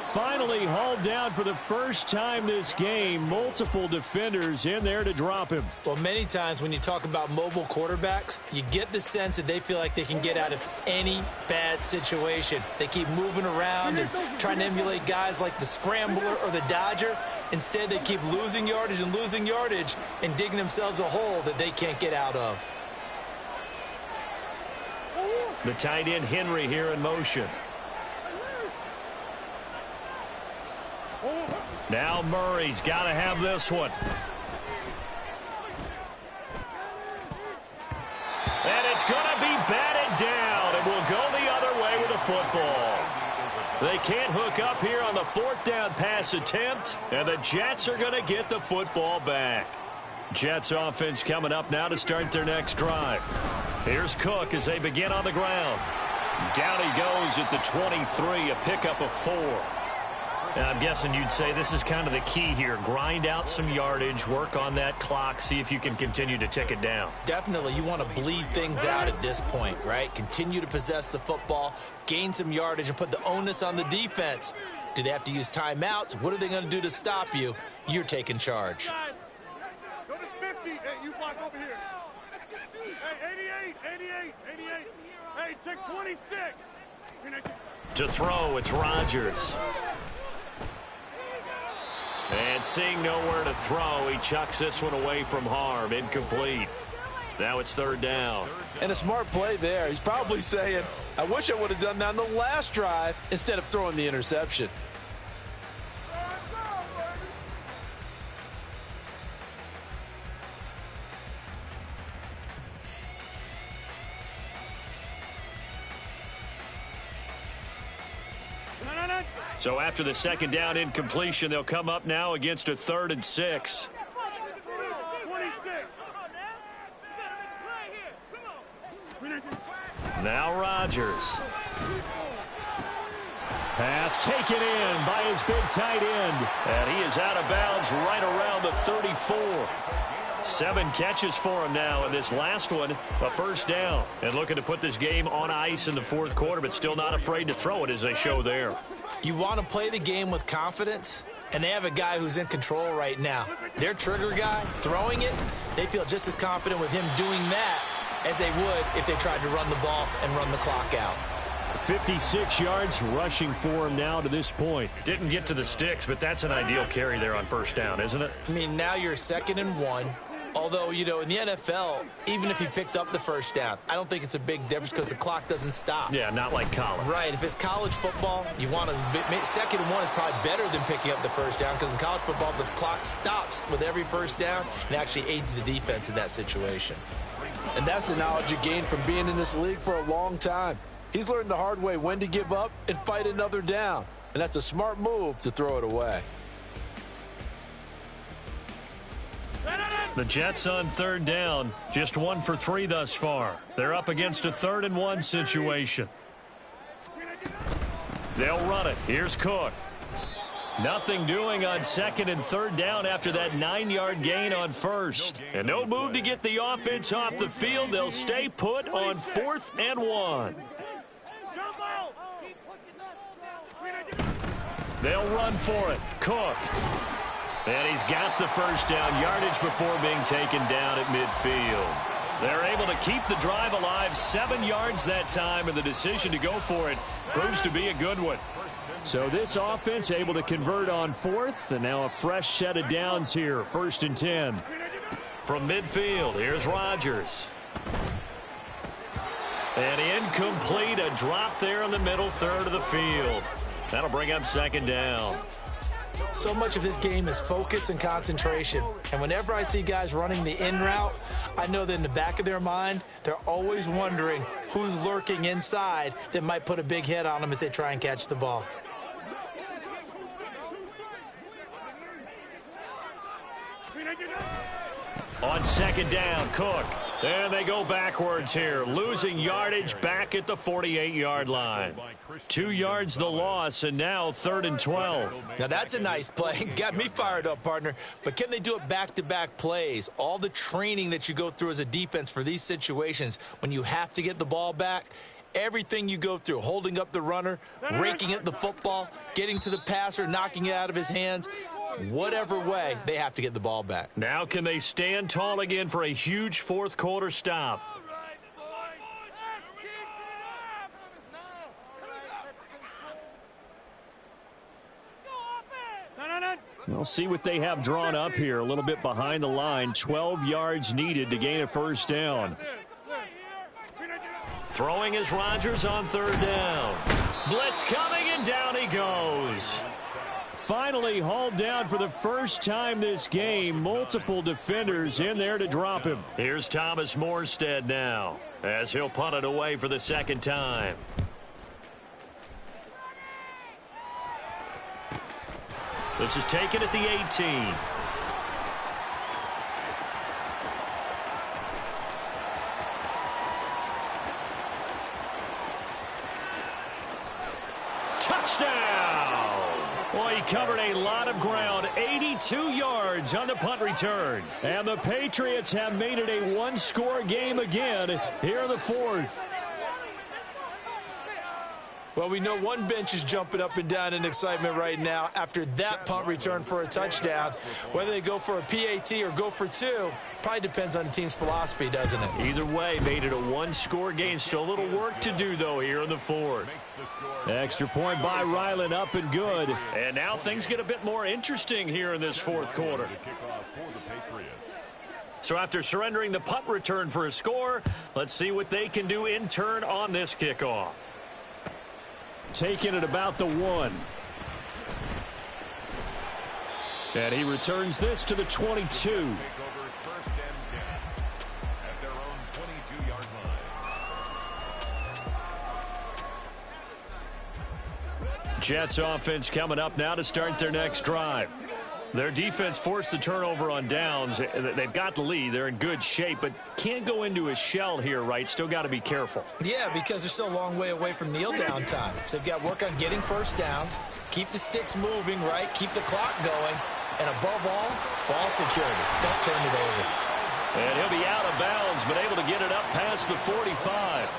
Finally hauled down for the first time this game. Multiple defenders in there to drop him. Well, many times when you talk about mobile quarterbacks, you get the sense that they feel like they can get out of any bad situation. They keep moving around and trying to emulate guys like the Scrambler or the Dodger. Instead, they keep losing yardage and digging themselves a hole that they can't get out of. The tight end Henry here in motion. Now Murray's got to have this one. And it's going to be batted down, and we'll go the other way with the football. They can't hook up here on the 4th down pass attempt, and the Jets are going to get the football back. Jets offense coming up now to start their next drive. Here's Cook as they begin on the ground. Down he goes at the 23, a pickup of 4. I'm guessing you'd say this is kind of the key here. Grind out some yardage, work on that clock, see if you can continue to tick it down. Definitely, you want to bleed things out at this point, right? Continue to possess the football, gain some yardage, and put the onus on the defense. Do they have to use timeouts? What are they going to do to stop you? You're taking charge. Go to 50. Hey, you block over here. Hey, 88. Hey, 626. To throw, it's Rodgers. And seeing nowhere to throw, he chucks this one away from harm. Incomplete. Now it's third down. And a smart play there. He's probably saying, I wish I would have done that on the last drive instead of throwing the interception. So after the second down incompletion, they'll come up now against a 3rd and 6. Now Rodgers. Pass taken in by his big tight end. And he is out of bounds right around the 34. 7 catches for him now, and this last one, a first down. And looking to put this game on ice in the 4th quarter, but still not afraid to throw it as they show there. You want to play the game with confidence, and they have a guy who's in control right now. Their trigger guy, throwing it, they feel just as confident with him doing that as they would if they tried to run the ball and run the clock out. 56 yards rushing for him now to this point. Didn't get to the sticks, but that's an ideal carry there on first down, isn't it? I mean, now you're 2nd and 1. Although, you know, in the NFL, even if he picked up the first down, I don't think it's a big difference because the clock doesn't stop. Yeah, not like college. Right. If it's college football, you want to 2nd and 1 is probably better than picking up the first down because in college football, the clock stops with every first down and actually aids the defense in that situation. And that's the knowledge you gain from being in this league for a long time. He's learned the hard way when to give up and fight another down. And that's a smart move to throw it away. The Jets on 3rd down, just 1 for 3 thus far. They're up against a 3rd and 1 situation. They'll run it. Here's Cook. Nothing doing on 2nd and 3rd down after that 9-yard gain on 1st. And no move to get the offense off the field. They'll stay put on 4th and 1. They'll run for it. Cook. And he's got the first down, yardage before being taken down at midfield. They're able to keep the drive alive, 7 yards that time, and the decision to go for it proves to be a good one. So this offense able to convert on 4th, and now a fresh set of downs here, 1st and 10. From midfield, here's Rodgers. And incomplete, a drop there in the middle third of the field. That'll bring up 2nd down. So much of this game is focus and concentration. And whenever I see guys running the in route, I know that in the back of their mind, they're always wondering who's lurking inside that might put a big hit on them as they try and catch the ball. On 2nd down, Cook. And they go backwards here, losing yardage back at the 48-yard line. 2 yards the loss, and now 3rd and 12. Now that's a nice play. Got me fired up, partner. But can they do it back-to-back plays? All the training that you go through as a defense for these situations, when you have to get the ball back, everything you go through, holding up the runner, raking at the football, getting to the passer, knocking it out of his hands, whatever way, they have to get the ball back. Now can they stand tall again for a huge 4th quarter stop? We'll see what they have drawn up here. A little bit behind the line. 12 yards needed to gain a first down. Throwing is Rodgers on 3rd down. Blitz coming, and down he goes. Finally hauled down for the first time this game. Multiple defenders in there to drop him. Here's Thomas Morstead now as he'll punt it away for the 2nd time. This is taken at the 18. Touchdown! Well, he covered a lot of ground, 82 yards on the punt return. And the Patriots have made it a one-score game again here in the fourth. Well, we know one bench is jumping up and down in excitement right now after that punt return for a touchdown. Whether they go for a PAT or go for two, probably depends on the team's philosophy, doesn't it? Either way, made it a one-score game. Still a little work to do, though, here in the fourth. Extra point by Ryland, up and good. And now things get a bit more interesting here in this fourth quarter. So after surrendering the punt return for a score, let's see what they can do in turn on this kickoff. Taking it about the 1. And he returns this to the 22. Jets offense coming up now to start their next drive. Their defense forced the turnover on downs. They've got the lead. They're in good shape, but can't go into a shell here, right? Still got to be careful. Yeah, because they're still a long way away from kneel down time. So they've got to work on getting first downs, keep the sticks moving, right? Keep the clock going, and above all, ball security. Don't turn it over. And he'll be out of bounds, but able to get it up past the 45.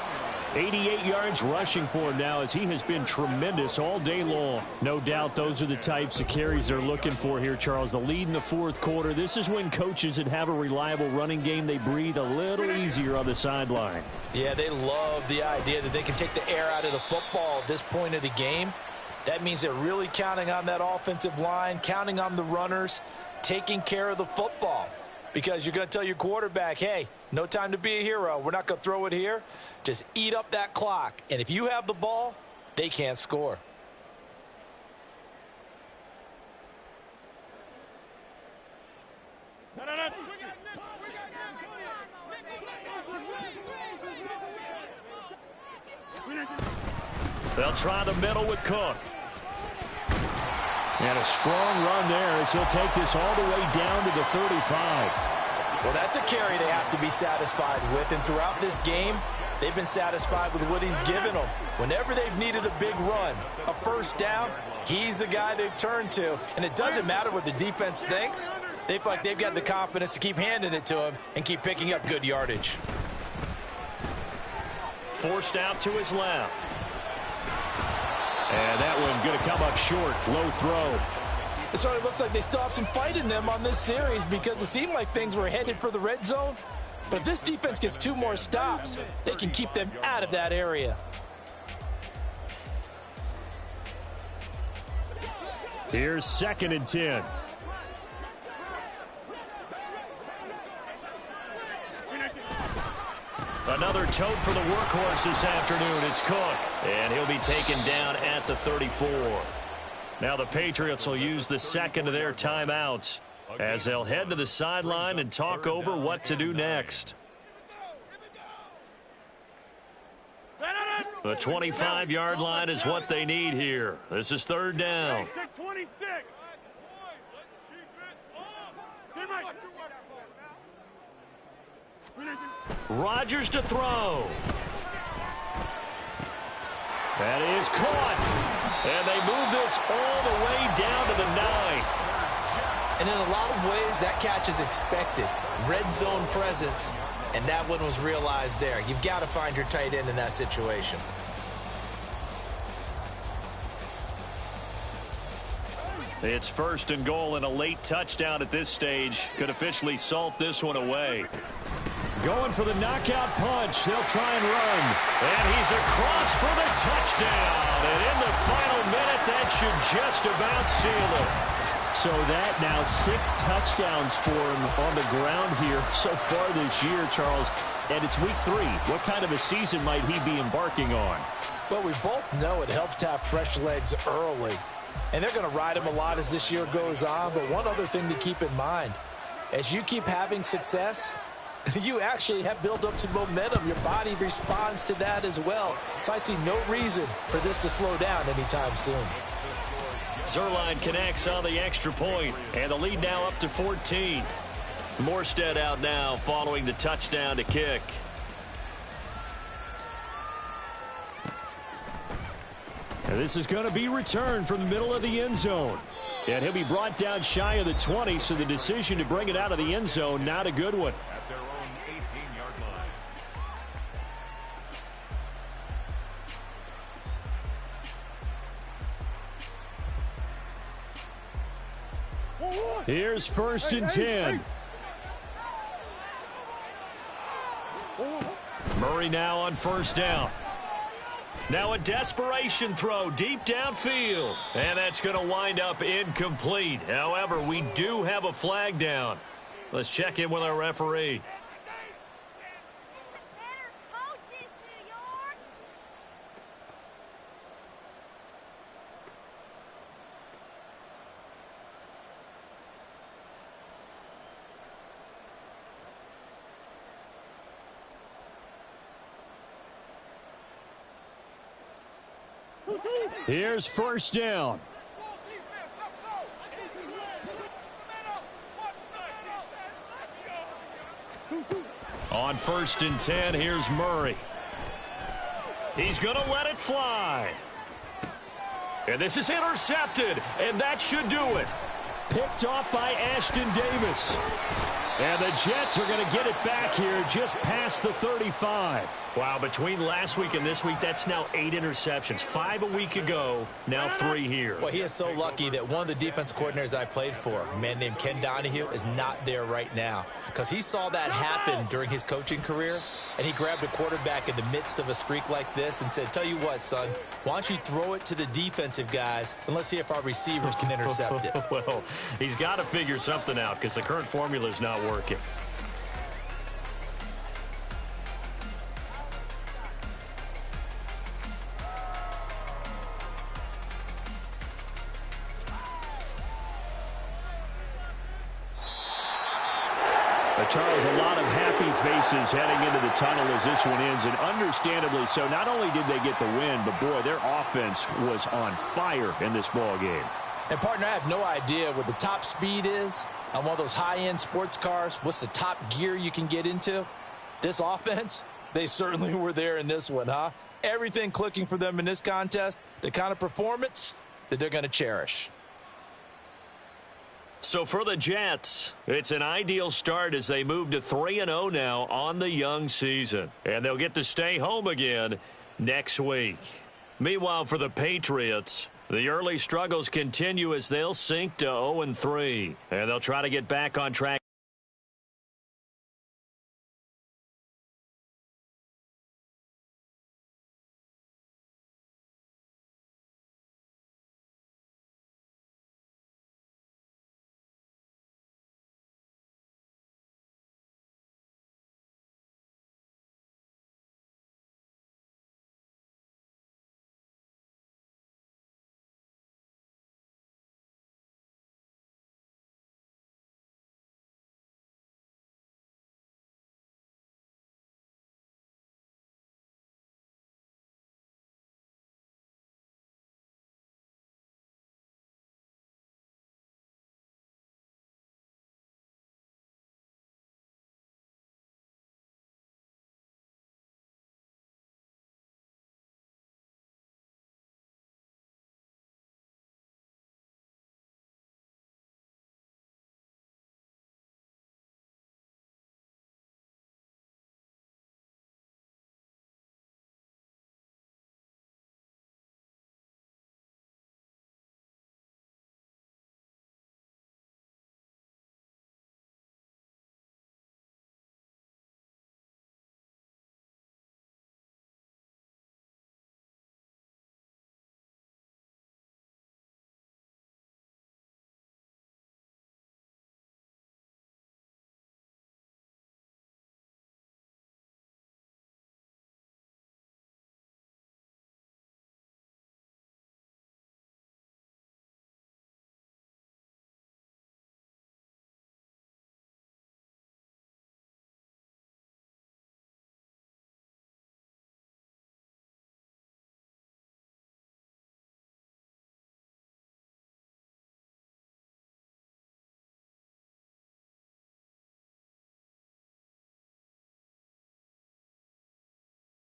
88 yards rushing for him now as he has been tremendous all day long. No doubt those are the types of carries they're looking for here, Charles. The lead in the fourth quarter. This is when coaches that have a reliable running game, they breathe a little easier on the sideline. Yeah, they love the idea that they can take the air out of the football at this point of the game. That means they're really counting on that offensive line, counting on the runners, taking care of the football. Because you're going to tell your quarterback, hey, no time to be a hero. We're not going to throw it here. Just eat up that clock. And if you have the ball, they can't score. They'll try the middle with Cook. And a strong run there as he'll take this all the way down to the 35. Well, that's a carry they have to be satisfied with. And throughout this game, they've been satisfied with what he's given them. Whenever they've needed a big run, a first down, he's the guy they've turned to. And it doesn't matter what the defense thinks. They feel like they've got the confidence to keep handing it to him and keep picking up good yardage. Forced out to his left. And that one going to come up short. Low throw. It sort of looks like they still have some fight in them on this series because it seemed like things were headed for the red zone. But if this defense gets 2 more stops, they can keep them out of that area. Here's 2nd and 10. Another tote for the workhorse this afternoon. It's Cook. And he'll be taken down at the 34. Now the Patriots will use the second of their timeouts as they'll head to the sideline and talk over what to do next. The 25-yard line is what they need here. This is 3rd down. 26. Rodgers to throw. That is caught. And they move this all the way down to the 9. And in a lot of ways, that catch is expected. Red zone presence, and that one was realized there. You've got to find your tight end in that situation. It's 1st and goal and a late touchdown at this stage. Could officially salt this one away. Going for the knockout punch. They'll try and run. And he's across for the touchdown. And in the final minute, that should just about seal it. So that now 6 touchdowns for him on the ground here so far this year, Charles. And it's week 3. What kind of a season might he be embarking on? Well, we both know it helps to have fresh legs early. And they're going to ride him a lot as this year goes on. But one other thing to keep in mind, as you keep having success, you actually have built up some momentum. Your body responds to that as well. So I see no reason for this to slow down anytime soon. Zerline connects on the extra point, and the lead now up to 14. Morstead out now following the touchdown to kick. And this is going to be returned from the middle of the end zone. And he'll be brought down shy of the 20, so the decision to bring it out of the end zone, not a good one. At their own 18-yard line. Here's 1st and 10. Murray now on 1st down. Now a desperation throw deep downfield. And that's going to wind up incomplete. However, we do have a flag down. Let's check in with our referee. Here's 1st down. On 1st and 10, here's Murray. He's going to let it fly. And this is intercepted, and that should do it. Picked off by Ashton Davis. And the Jets are going to get it back here just past the 35. Wow, between last week and this week, that's now 8 interceptions. 5 a week ago, now 3 here. Well, he is so lucky that one of the defense coordinators I played for, a man named Ken Donahue, is not there right now. Because he saw that happen during his coaching career, and he grabbed a quarterback in the midst of a streak like this and said, tell you what, son, why don't you throw it to the defensive guys, and let's see if our receivers can intercept it. Well, he's got to figure something out because the current formula is not working. Charles, a lot of happy faces heading into the tunnel as this one ends, and understandably so. Not only did they get the win, but, boy, their offense was on fire in this ball game. And, partner, I have no idea what the top speed is on one of those high-end sports cars. What's the top gear you can get into? This offense, they certainly were there in this one, huh? Everything clicking for them in this contest, the kind of performance that they're going to cherish. So for the Jets, it's an ideal start as they move to 3-0 now on the young season. And they'll get to stay home again next week. Meanwhile, for the Patriots, the early struggles continue as they'll sink to 0-3. And they'll try to get back on track.